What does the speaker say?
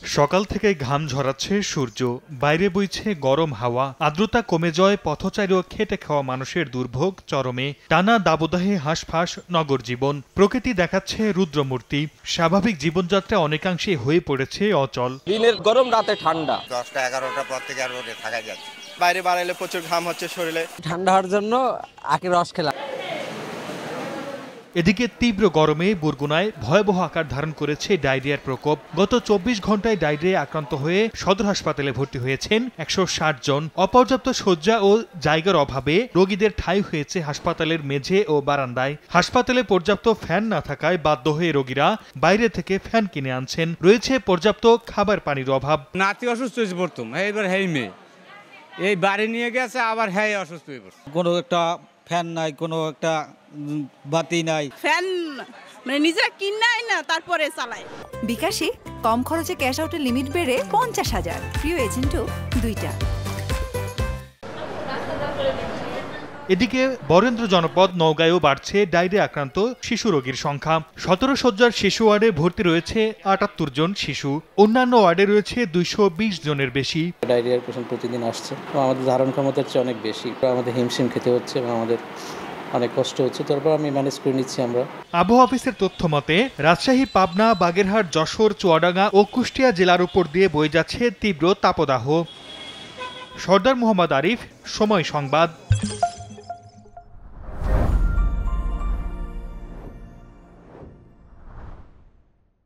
সকাল থেকে ঘাম ঝরাচ্ছে সূর্য, বাইরে বইছে গরম হাওয়া, আর্দ্রতা কমে যায় পথচারী ও খেটে খাওয়া মানুষের দুর্ভোগ চরমে। টানা দাবদাহে হাঁসফাঁস নগর জীবন, প্রকৃতি দেখাচ্ছে রুদ্রমূর্তি। স্বাভাবিক জীবনযাত্রা অনেকাংশে হয়ে পড়েছে অচল। দিনের গরম, রাতে ঠান্ডা। 10টা-11টার পর থেকে আর রোদে থাকা যাচ্ছে। বাইরে বাড়াইলে প্রচুর ঘাম হচ্ছে শরীরে। ঠান্ডা হওয়ার জন্য আখের রস খেলাম। এদিকে তীব্র গরমে বরগুনায় ভয়াবহ আকার ধারণ করেছে ডায়রিয়ার প্রকোপ। গত 24 ঘন্টায় ডায়রিয়ায় আক্রান্ত হয়ে সদর হাসপাতালে ভর্তি হয়েছেন 160 জন। অপর্যাপ্ত শয্যা ও জায়গার অভাবে রোগীদের ঠাঁই হয়েছে হাসপাতালের মেঝে ও বারান্দায়। হাসপাতালে পর্যাপ্ত ফ্যান না থাকায় বাধ্য হয়ে রোগীরা বাইরে থেকে ফ্যান কিনে আনছেন। রয়েছে পর্যাপ্ত খাবার পানির অভাব। নাতি অসুস্থ হয়েছে প্রথম, এইবার হেই মেয়ে এই বাড়ি নিয়ে গেছে, আবার হ্যাঁ অসুস্থ হয়ে পড়ছে। কোনো একটা ফ্যান নাই, কোনো একটা বাতি নাই। ফ্যান মানে নিজেরা কিনাই না, তারপরে চালায়। বিকাশে কম খরচে ক্যাশ আউটের লিমিট বেড়ে 50,000, প্রিয় এজেন্টও 2টা। এদিকে বরেন্দ্র জনপদ নওগাঁয়ও বাড়ছে ডায়রিয়া আক্রান্ত শিশু রোগীর সংখ্যা। 17 শয্যার শিশু ওয়ার্ডে ভর্তি রয়েছে 78 জন শিশু। অন্যান্য ওয়ার্ডে রয়েছে 220 জনের বেশি। ডায়রিয়ার পেশেন্ট প্রতিদিন আসছে, আমাদের ধারণ ক্ষমতার চেয়ে অনেক বেশি। আমাদের হিমশিম খেতে হচ্ছে এবং আমাদের অনেক কষ্ট হচ্ছে, তারপর আমি ম্যানেজ করে নিচ্ছি আমরা। আবহাওয়া অফিসের তথ্য মতে রাজশাহী, পাবনা, বাগেরহাট, যশোর, চুয়াডাঙ্গা ও কুষ্টিয়া জেলার উপর দিয়ে বয়ে যাচ্ছে তীব্র তাপদাহ। সর্দার মোহাম্মদ আরিফ, সময় সংবাদ।